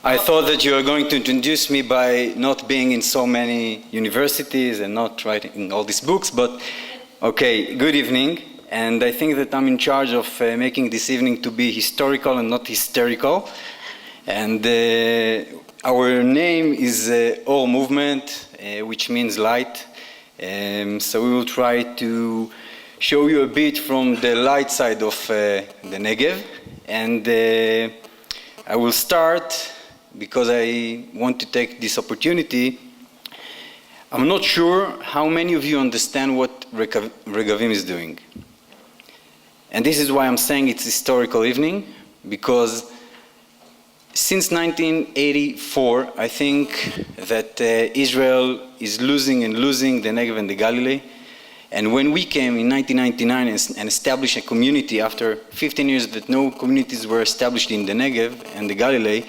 I thought that you were going to introduce me by not being in so many universities and not writing all these books, but okay, good evening. And I think that I'm in charge of making this evening to be historical and not hysterical. And our name is Or Movement, which means light. So we will try to show you a bit from the light side of the Negev. And I will start because I want to take this opportunity. I'm not sure how many of you understand what Regavim is doing. And this is why I'm saying it's historical evening, because since 1984, I think that Israel is losing the Negev and the Galilee. And when we came in 1999 and established a community after 15 years that no communities were established in the Negev and the Galilee,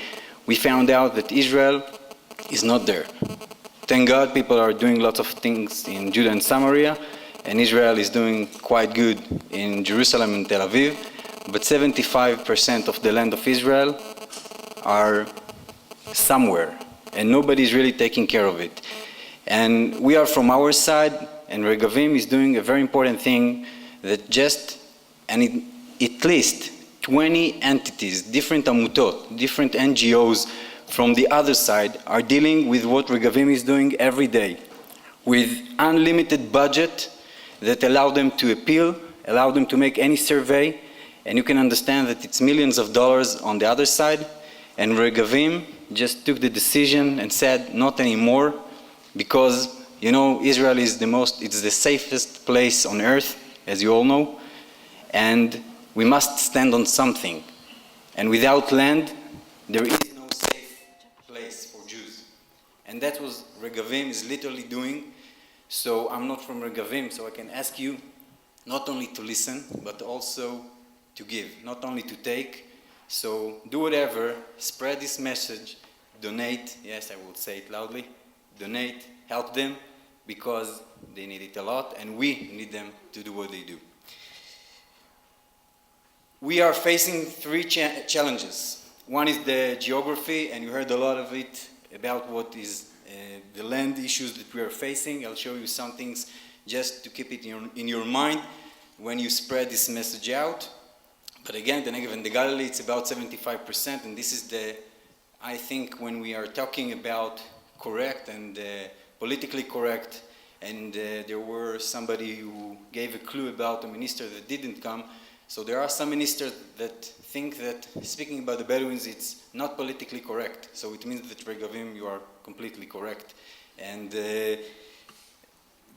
we found out that Israel is not there. Thank God people are doing lots of things in Judah and Samaria, and Israel is doing quite good in Jerusalem and Tel Aviv, but 75% of the land of Israel are somewhere, and nobody is really taking care of it. And we are from our side, and Regavim is doing a very important thing that at least 20 entities, different amutot, different NGOs from the other side are dealing with what Regavim is doing every day, with unlimited budget that allow them to appeal, allow them to make any survey, and you can understand that it's millions of dollars on the other side. And Regavim just took the decision and said not anymore, because you know Israel is it's the safest place on earth, as you all know, and we must stand on something. And without land, there is no safe place for Jews. And that was Regavim is literally doing. So I'm not from Regavim, so I can ask you not only to listen, but also to give, not only to take. So do whatever, spread this message, donate, yes, I will say it loudly, donate, help them, because they need it a lot, and we need them to do what they do. We are facing three challenges. One is the geography, and you heard a lot of it about what is the land issues that we are facing. I'll show you some things just to keep it in your mind when you spread this message out. But again, the Negev and the Galilee, it's about 75%, and this is I think when we are talking about correct and politically correct, and there were somebody who gave a clue about a minister that didn't come. So there are some ministers that think that speaking about the Bedouins, it's not politically correct. So it means that Regavim, you are completely correct. And the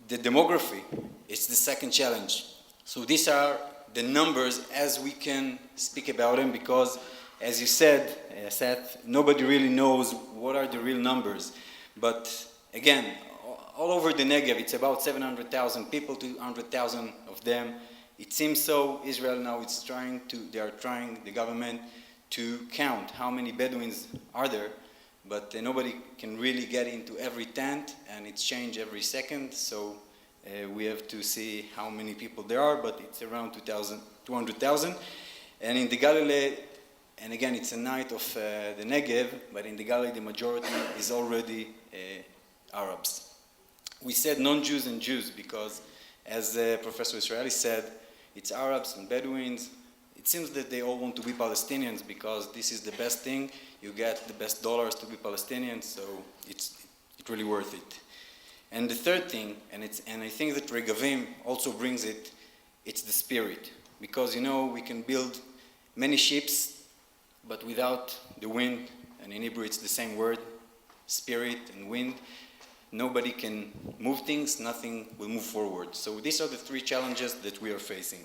demography, it's the second challenge. So these are the numbers as we can speak about them, because as you said, Seth, nobody really knows what are the real numbers. But again, all over the Negev, it's about 700,000 people, 200,000 of them. It seems so. Israel now they are trying, the government, to count how many Bedouins are there, but nobody can really get into every tent, and it's changed every second. So we have to see how many people there are, but it's around 200,000. And in the Galilee, and again, it's a night of the Negev, but in the Galilee, the majority is already Arabs. We said non-Jews and Jews because, as Professor Israeli said, it's Arabs and Bedouins. It seems that they all want to be Palestinians because this is the best thing. You get the best dollars to be Palestinians, so it's really worth it. And the third thing, and I think that Regavim also brings it, it's the spirit. Because you know we can build many ships, but without the wind, and in Hebrew it's the same word, spirit and wind, nobody can move things, nothing will move forward. So these are the three challenges that we are facing.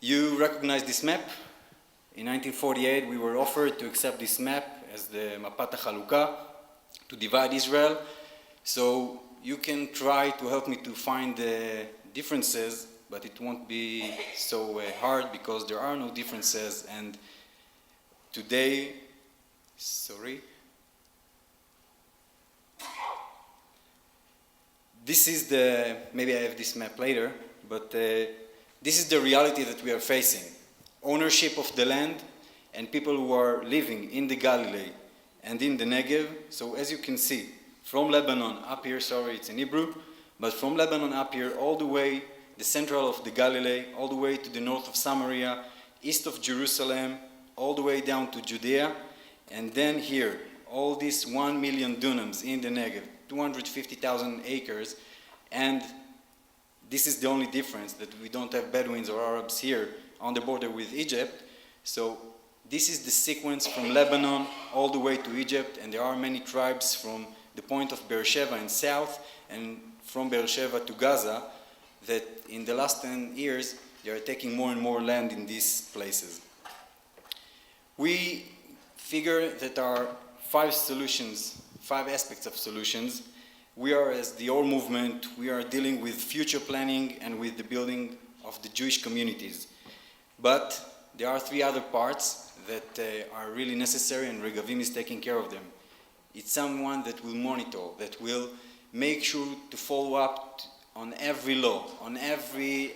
You recognize this map? In 1948 we were offered to accept this map as the Mapat HaChalukah to divide Israel. So you can try to help me to find the differences, but it won't be so hard because there are no differences. And today, this is maybe I have this map later, but this is the reality that we are facing. Ownership of the land and people who are living in the Galilee and in the Negev. So as you can see, from Lebanon up here, sorry, it's in Hebrew, but from Lebanon up here all the way, the central of the Galilee, all the way to the north of Samaria, east of Jerusalem, all the way down to Judea, and then here, all these 1 million dunams in the Negev, 250,000 acres, and this is the only difference, that we don't have Bedouins or Arabs here on the border with Egypt. So this is the sequence from Lebanon all the way to Egypt, and there are many tribes from the point of Beersheba in south, and from Beersheba to Gaza, that in the last 10 years, they are taking more and more land in these places. We figure that there are 5 solutions, 5 aspects of solutions. We are, as the Or movement, we are dealing with future planning and with the building of the Jewish communities. But there are 3 other parts that are really necessary, and Regavim is taking care of them. It's someone that will monitor, that will make sure to follow up on every law, on every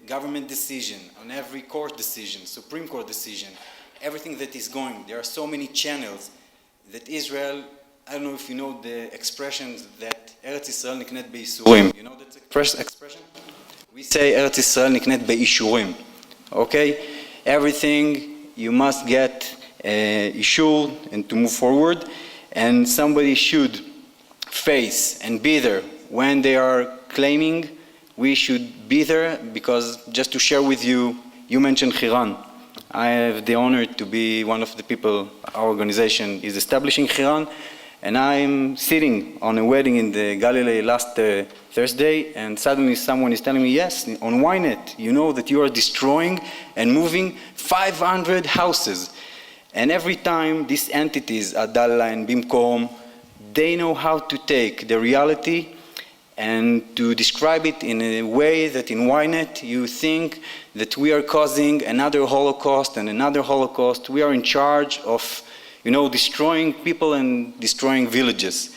government decision, on every court decision, Supreme Court decision, everything that is going. There are so many channels that Israel, I don't know if you know the expressions that Eretz Yisrael niknet be'isurim. You know that expression? We say Eretz Yisrael niknet be'ishurim. Okay? Everything you must get ishur and to move forward, and somebody should face and be there when they are claiming. We should be there, because just to share with you, you mentioned Hiran. I have the honor to be one of the people, our organization is establishing Hiran, and I'm sitting on a wedding in the Galilee last Thursday, and suddenly someone is telling me, yes, on Ynet, you know that you are destroying and moving 500 houses. And every time these entities, Adallah and Bimkom, they know how to take the reality and to describe it in a way that in Ynet you think that we are causing another Holocaust and another Holocaust. We are in charge of, destroying people and destroying villages.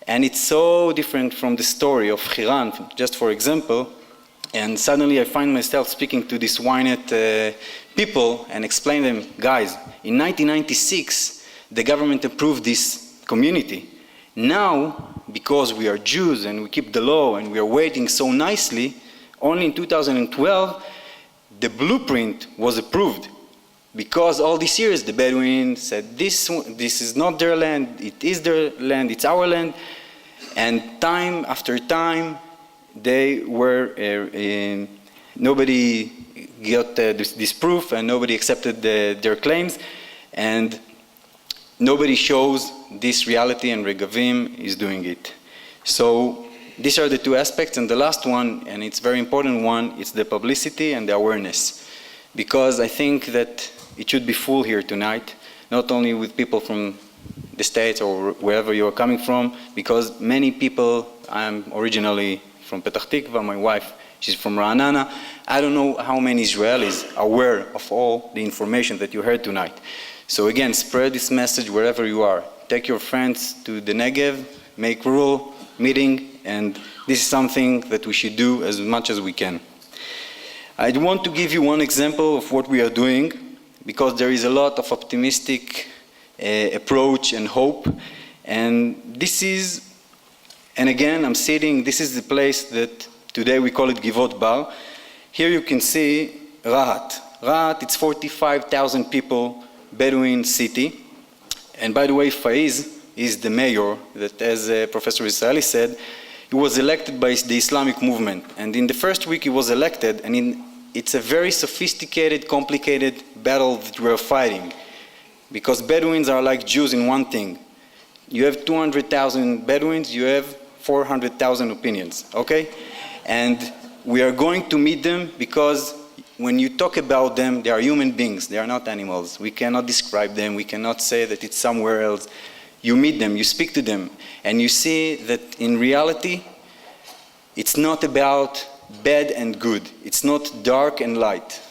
And it's so different from the story of Hiran, just for example. And suddenly I find myself speaking to these Ynet people and explain them, guys, in 1996, the government approved this community. Now, because we are Jews and we keep the law and we are waiting so nicely, only in 2012, the blueprint was approved. Because all these years, the Bedouins said, this is not their land, it is their land, it's our land. And time after time, they were, nobody got this proof, and nobody accepted their claims, and nobody shows this reality, and Regavim is doing it. So these are the 2 aspects, and the last one, and it's a very important one, it's the publicity and the awareness. Because I think that it should be full here tonight, not only with people from the States or wherever you are coming from, because many people, I'm originally from Petah Tikva, my wife, she's from Ra'anana. I don't know how many Israelis are aware of all the information that you heard tonight. So again, spread this message wherever you are. Take your friends to the Negev, make rural meeting, and this is something that we should do as much as we can. I want to give you one example of what we are doing, because there is a lot of optimistic approach and hope. And this is, and again, I'm sitting, this is the place that today we call it Givot Bar. Here you can see Rahat. Rahat, it's 45,000 people, Bedouin city. And by the way, Faiz is the mayor that, as Professor Israeli said, he was elected by the Islamic movement. And in the first week he was elected, and it's a very sophisticated, complicated battle that we're fighting. Because Bedouins are like Jews in one thing. You have 200,000 Bedouins, you have 400,000 opinions, okay? And we are going to meet them, because when you talk about them, they are human beings, they are not animals. We cannot describe them, we cannot say that it's somewhere else. You meet them, you speak to them, and you see that in reality, it's not about bad and good. It's not dark and light.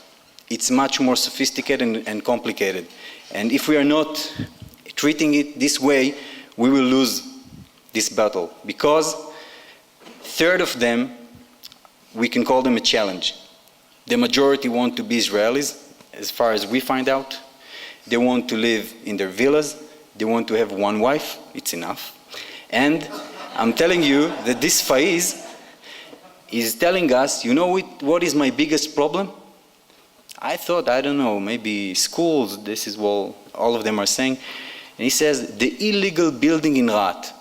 It's much more sophisticated and complicated. And if we are not treating it this way, we will lose this battle. Because a third of them, we can call them a challenge. The majority want to be Israelis, as far as we find out. They want to live in their villas. They want to have one wife. It's enough. And I'm telling you that this Faiz is telling us, you know what is my biggest problem? I thought, I don't know, maybe schools, this is what all of them are saying. And he says, the illegal building in Rahat.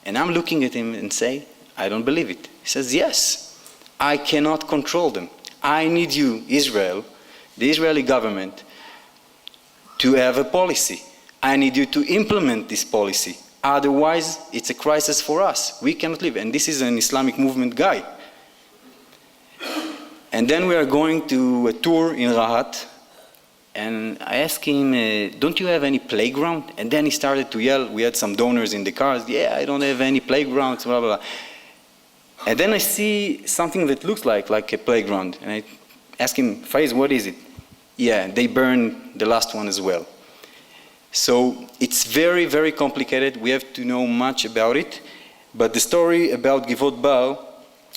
And I'm looking at him and say, I don't believe it. He says, yes, I cannot control them. I need you, Israel, the Israeli government, to have a policy. I need you to implement this policy. Otherwise, it's a crisis for us. We cannot live. And this is an Islamic movement guy. And then we are going to a tour in Rahat, and I asked him, don't you have any playground? And then he started to yell. We had some donors in the cars. Yeah, I don't have any playgrounds, blah, blah, blah. And then I see something that looks like a playground. And I ask him, Faiz, what is it? Yeah, they burned the last one as well. So it's very, very complicated. We have to know much about it. But the story about Givot Bar,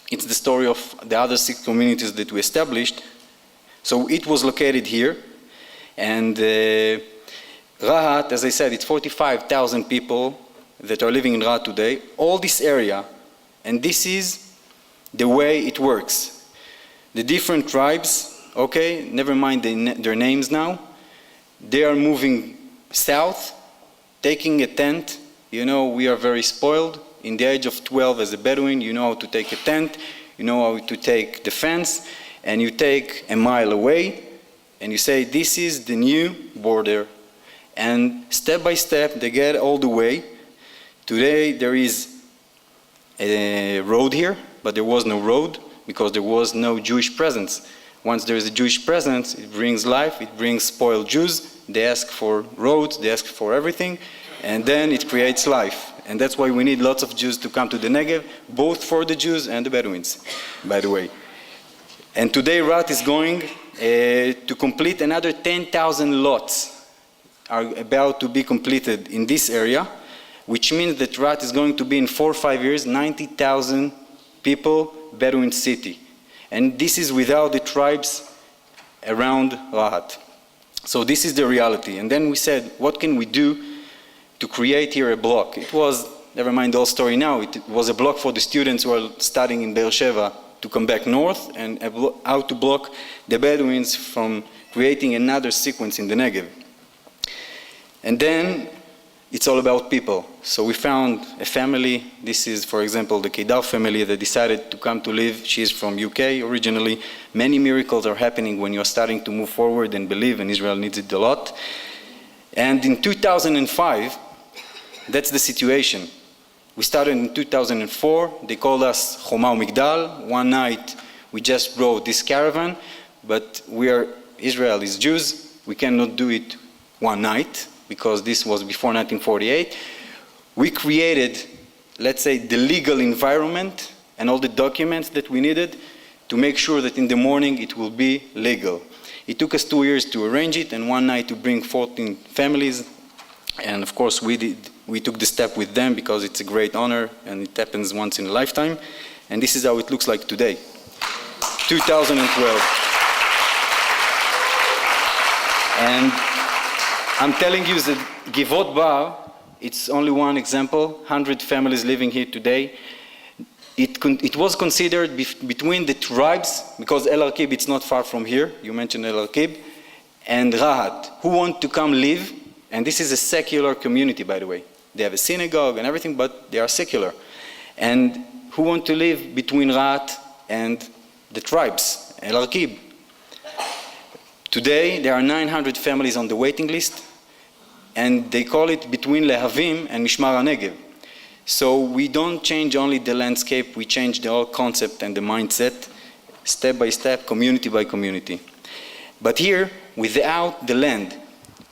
it's the story of the other 6 communities that we established. So it was located here. And Rahat, as I said, it's 45,000 people that are living in Rahat today. All this area, and this is the way it works. The different tribes, okay, never mind their names now, they are moving south, taking a tent. You know, we are very spoiled. In the age of 12 as a Bedouin, you know how to take a tent, you know how to take the fence, and you take a mile away, and you say, this is the new border. And step by step, they get all the way. Today, there is a road here, but there was no road because there was no Jewish presence. Once there is a Jewish presence, it brings life, it brings spoiled Jews. They ask for roads, they ask for everything, and then it creates life. And that's why we need lots of Jews to come to the Negev, both for the Jews and the Bedouins, by the way. And today Rahat is going to complete another 10,000 lots are about to be completed in this area, which means that Rahat is going to be in 4 or 5 years, 90,000 people, Bedouin city. And this is without the tribes around Rahat. So this is the reality. And then we said, what can we do to create here a block? It was, never mind the whole story now, it was a block for the students who are studying in Be'er Sheva to come back north, and how to block the Bedouins from creating another sequence in the Negev. And then it's all about people. So we found a family. This is, for example, the Kedar family that decided to come to live. She is from UK originally. Many miracles are happening when you're starting to move forward and believe, and Israel needs it a lot. And in 2005, that's the situation. We started in 2004. They called us Choma Migdal. One night, we just brought this caravan, but Israel is Jews. We cannot do it one night because this was before 1948. We created, let's say, the legal environment and all the documents that we needed to make sure that in the morning it will be legal. It took us 2 years to arrange it and one night to bring 14 families. And of course we took the step with them because it's a great honor and it happens once in a lifetime. And this is how it looks like today, 2012. And I'm telling you that Givot Bar, it's only one example, 100 families living here today. It was considered between the tribes, because El Arkib, it's not far from here, you mentioned El Arkib, and Rahat, who want to come live, and this is a secular community, by the way. They have a synagogue and everything, but they are secular. And who want to live between Rahat and the tribes, El Arkib. Today, there are 900 families on the waiting list, and they call it between Lehavim and Mishmar HaNegev. So we don't change only the landscape, we change the whole concept and the mindset, step by step, community by community. But here, without the land,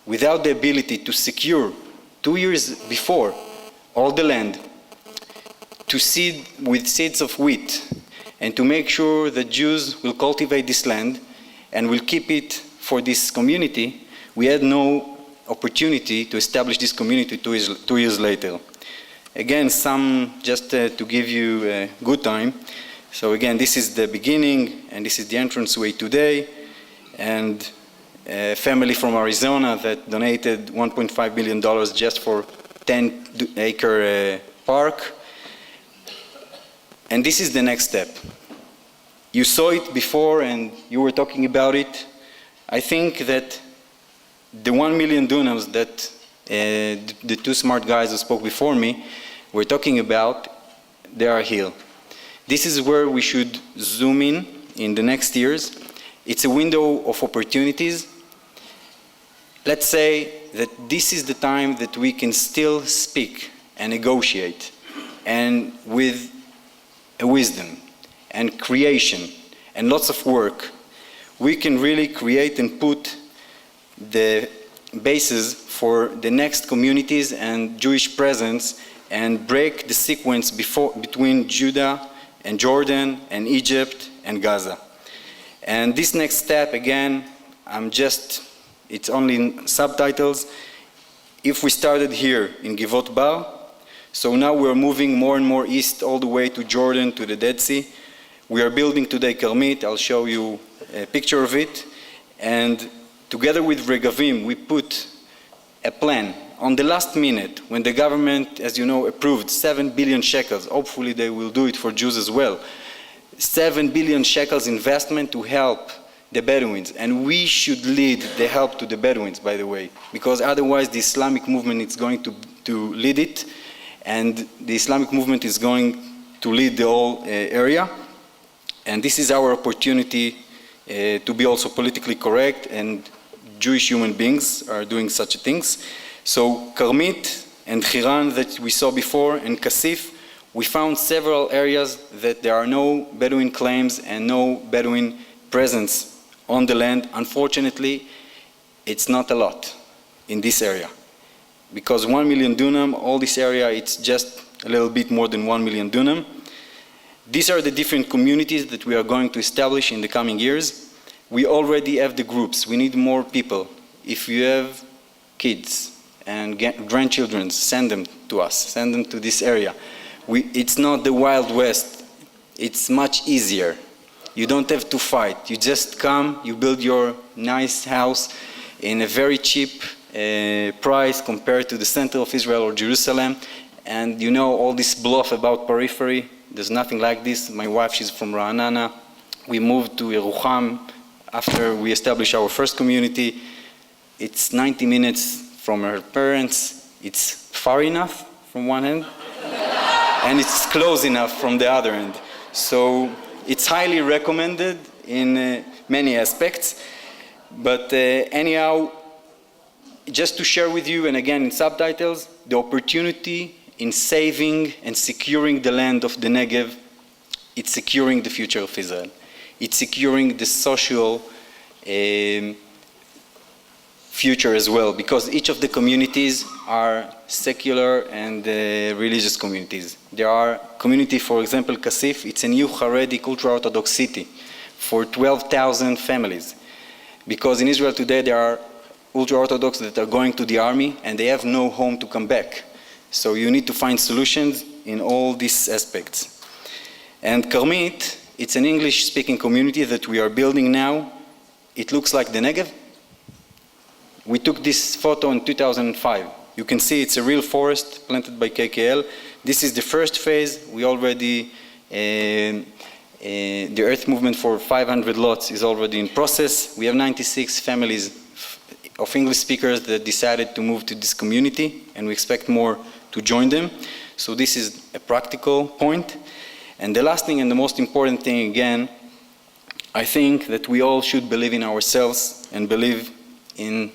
without the ability to secure 2 years before all the land, to seed with seeds of wheat, and to make sure that Jews will cultivate this land and will keep it for this community, we had no opportunity to establish this community 2 years later. Again, just to give you a good time. So again, this is the beginning, and this is the entranceway today. And a family from Arizona that donated $1.5 million just for 10-acre park. And this is the next step. You saw it before and you were talking about it. I think that the 1 million dunams that the two smart guys who spoke before me were talking about, they are here. This is where we should zoom in the next years. It's a window of opportunities. Let's say that this is the time that we can still speak and negotiate, and with a wisdom and creation and lots of work, we can really create and put the basis for the next communities and Jewish presence and break the sequence between Judah and Jordan and Egypt and Gaza. And this next step, again, it's only in subtitles. If we started here in Givot Bar, so now we're moving more and more east all the way to Jordan, to the Dead Sea. We are building today Karmit. I'll show you a picture of it. And together with Regavim, we put a plan on the last minute when the government, as you know, approved 7 billion shekels. Hopefully they will do it for Jews as well. 7 billion shekels investment to help the Bedouins. And we should lead the help to the Bedouins, by the way, because otherwise the Islamic movement is going to lead it, and the Islamic movement is going to lead the whole area. And this is our opportunity to be also politically correct, and Jewish human beings are doing such things. So Karmit and Chiran that we saw before, and Kasif, we found several areas that there are no Bedouin claims and no Bedouin presence on the land. Unfortunately, it's not a lot in this area. Because 1 million dunam, all this area, it's just a little bit more than 1 million dunam. These are the different communities that we are going to establish in the coming years. We already have the groups. We need more people. If you have kids and grandchildren, send them to us. Send them to this area. It's not the Wild West. It's much easier. You don't have to fight. You just come, you build your nice house in a very cheap price compared to the center of Israel or Jerusalem. And you know all this bluff about periphery. There's nothing like this. My wife, she's from Ra'anana. We moved to Yerucham after we established our first community. It's 90 minutes from her parents. It's far enough from one end, and it's close enough from the other end. So it's highly recommended in many aspects. But anyhow, just to share with you, and again in subtitles, the opportunity in saving and securing the land of the Negev, it's securing the future of Israel. It's securing the social future as well, because each of the communities are secular and religious communities. There are community, for example, Kasif, it's a new Haredi ultra-Orthodox city for 12,000 families. Because in Israel today there are ultra-Orthodox that are going to the army and they have no home to come back. So you need to find solutions in all these aspects. And Karmit, it's an English-speaking community that we are building now. It looks like the Negev. We took this photo in 2005. You can see it's a real forest planted by KKL. This is the first phase. We already, the earth movement for 500 lots is already in process. We have 96 families of English speakers that decided to move to this community, and we expect more to join them. So this is a practical point. And the last thing and the most important thing, again, I think that we all should believe in ourselves and believe in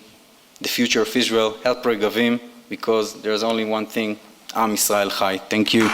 the future of Israel. Help Regavim, because there's only one thing, Am Yisrael Chai. Thank you.